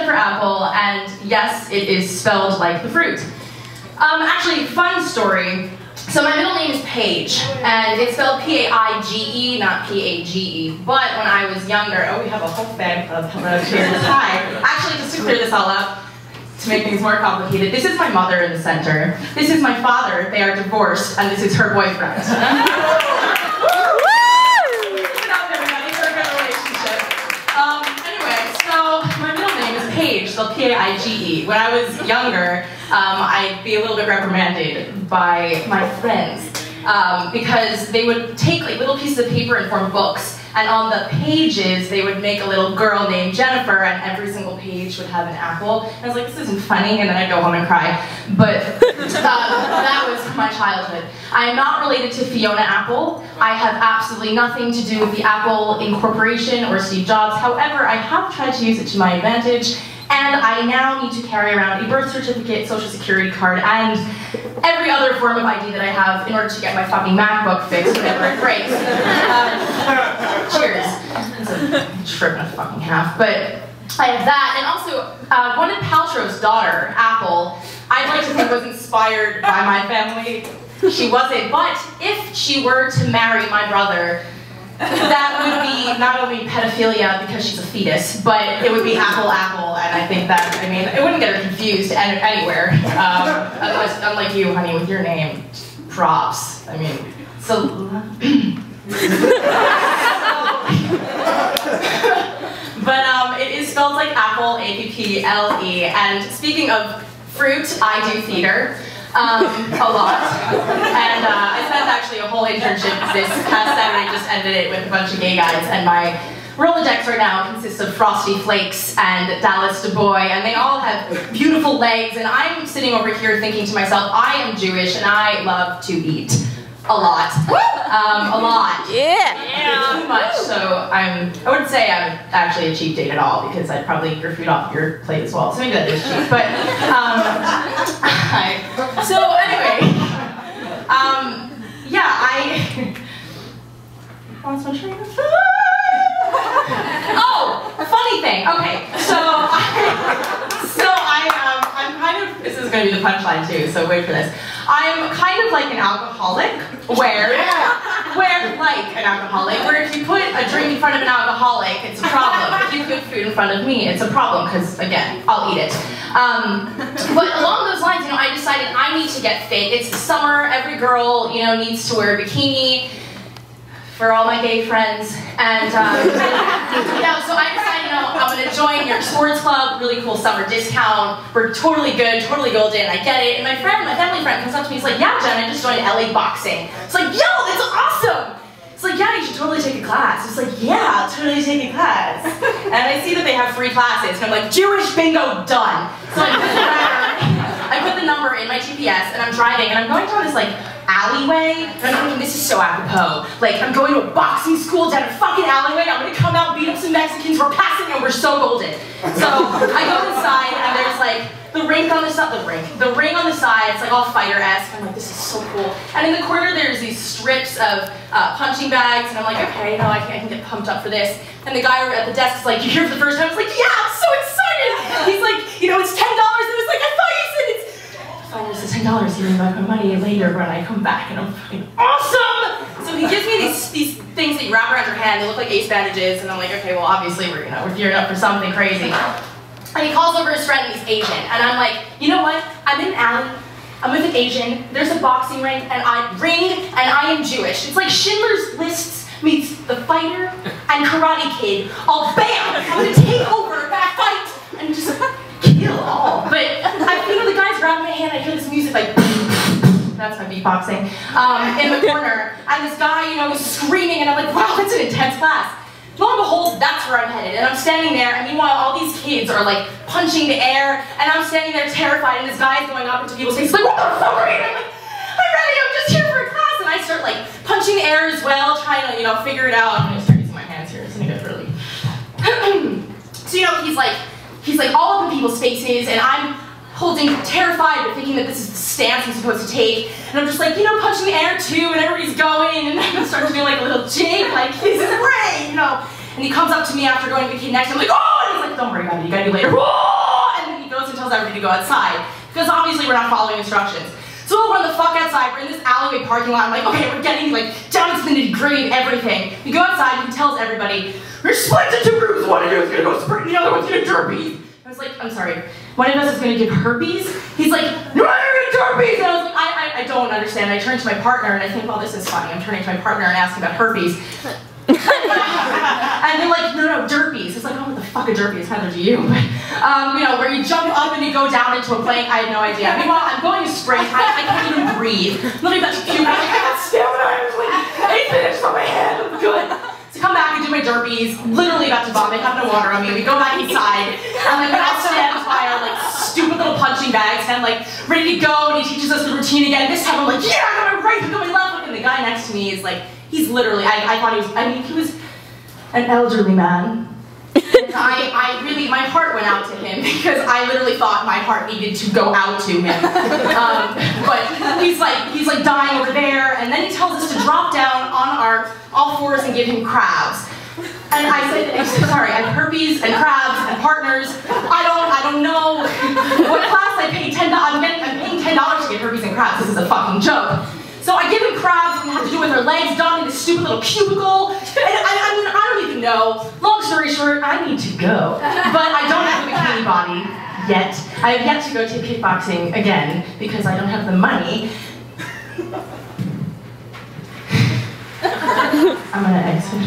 Jennifer Apple, and yes, it is spelled like the fruit. Actually, fun story. So my middle name is Paige, and it's spelled P-A-I-G-E, not P-A-G-E. But when I was younger, oh, we have a whole fan club. Hello, cheers. Hi. Actually, just to clear this all up, to make things more complicated, this is my mother in the center. This is my father. They are divorced, and this is her boyfriend. Paige, spelled P-A-I-G-E. When I was younger, I'd be a little bit reprimanded by my friends because they would take like little pieces of paper and form books, and on the pages they would make a little girl named Jennifer, and every single page would have an apple. And I was like, this isn't funny, and then I'd go home and cry. But that was my childhood. I am not related to Fiona Apple. I have absolutely nothing to do with the Apple Incorporation or Steve Jobs. However, I have tried to use it to my advantage, and I now need to carry around a birth certificate, social security card, and every other form of ID that I have in order to get my fucking MacBook fixed whenever it breaks. Cheers. It's a trip and a fucking half, but I have that. And also, Gwyneth Paltrow's daughter, Apple, I'd like to think was inspired by my family. She wasn't, but if she were to marry my brother, that would be not only pedophilia because she's a fetus, but it would be Apple, and I think that, I mean, it wouldn't get her confused anywhere. Unlike you, honey, with your name, props. I mean, so... But it is spelled like apple, A-P-P-L-E, and speaking of fruit, I do theater. A lot. And I spent actually a whole internship this past Saturday, just ended it with a bunch of gay guys, and my Rolodex right now consists of Frosty Flakes and Dallas DuBois, and they all have beautiful legs, and I'm sitting over here thinking to myself, I am Jewish and I love to eat. A lot. A lot. Yeah. Too much, so I wouldn't say I'm actually a cheap date at all, because I'd probably eat your food off your plate as well, so maybe that is cheap, but, so anyway, yeah, lost my train of thought. Oh, a funny thing, okay, I'm kind of, this is going to be the punchline too, so wait for this. I'm kind of like an alcoholic, where if you put a drink in front of an alcoholic, it's a problem. If you put food in front of me, it's a problem, because, again, I'll eat it. But along those lines, I decided I need to get fit. It's the summer, every girl, needs to wear a bikini, for all my gay friends, and so I decided, I'm going to join your sports club, really cool summer discount, we're totally good, totally golden, I get it, and my family friend comes up to me, he's like, yeah, Jen, I just joined LA Boxing. It's like, yo, that's awesome! It's like, yeah, you should totally take a class. It's like, yeah, I'll totally take a class. And I see that they have free classes, and I'm like, Jewish bingo, done. So I put the number in my GPS, and I'm driving, and I'm going down this, alleyway, and I'm thinking, this is so apropos. I'm going to a boxing school down a fucking alleyway, I'm gonna come out and beat up some Mexicans, we're passing and we're so golden. So I go inside, and there's the ring on the side, the ring on the side, it's all fighter-esque, I'm like, this is so cool. And in the corner there's these strips of punching bags, and I'm like, okay, I can get pumped up for this. And the guy at the desk is like, you here for the first time? I was like, yeah, I'm so excited! He's like, it's $10, and I was like, I thought you said it's $10 here, and I have money later when I come back, and I'm fucking awesome! So he gives me these things that you wrap around your hand, they look like ace bandages, and I'm like, okay, well obviously we're gearing up for something crazy. And he calls over his friend, and he's Asian, and I'm like, you know what, I'm in an alley, I'm with an Asian, there's a boxing ring, and I am Jewish. It's like Schindler's List meets The Fighter and Karate Kid, all bam! I'm gonna take over that fight, and just kill all. But the guys grab my hand, I hear this music that's my beatboxing, in the corner, and this guy, is screaming, and I'm like, wow, that's an intense class. Lo and behold, that's where I'm headed, and I'm standing there, and meanwhile, all these kids are punching the air, and I'm standing there terrified, and this guy's going up into people's faces, what the fuck are you? I'm like, I'm ready, I'm just here for a class, and I start punching the air as well, trying to, figure it out. I'm gonna start using my hands here, it's gonna get really. So, he's all up in people's faces, and I'm holding terrified, but thinking that this is the stance I'm supposed to take. And I'm just punching the air too, and everybody's going, and I'm starting to do a little jig, this is great, And he comes up to me after going to the kid next, I'm like, oh! And he's like, don't worry about it, you gotta do later. Whoa! tells everybody to go outside, because obviously we're not following instructions. So we'll run the fuck outside, we're in this alleyway parking lot, I'm like, okay, we're getting like down to the nitty-gritty of everything. We go outside, he tells everybody, we're split into two groups, one of you is gonna go sprint, the other one's gonna derpy. I was like, I'm sorry, one of us is gonna give herpes? He's like, no, you're gonna derpes! And I was like, I don't understand. I turned to my partner and I think, well, this is funny. I'm turning to my partner and asking about herpes. And they're like, no, derpies. It's like, oh, what the fuck a derpy is, Heather, to you. But, you know, where you jump up and you go down into a plane, I had no idea. Meanwhile, I'm going to sprint, I can't even breathe. Literally about to puke, I'm like, I got stamina, I was like 8 minutes from my head, I'm good. So come back and do my derpies, literally about to vomit, have no water on me. We go back inside, and like, we all stand by our like stupid little punching bags, and I'm like, ready to go, and he teaches us the routine again. This time I'm like, yeah, I got my right, I got my left, and the guy next to me is like, he's literally, I thought he was, I mean, he was an elderly man. And I really, my heart went out to him because I literally thought my heart needed to go out to him. But he's like dying over there, and then he tells us to drop down on our all fours and give him crabs. And I said, sorry, I have herpes and crabs and partners. I don't know what class I paid $10. I'm paying $10 to get herpes and crabs. This is a fucking joke. So I give him crabs, we have to do with our legs done in this stupid little cubicle. And I mean, I don't even know. Long story short, I need to go. But I don't have a bikini body yet. I have yet to go take kickboxing again because I don't have the money. I'm gonna exit.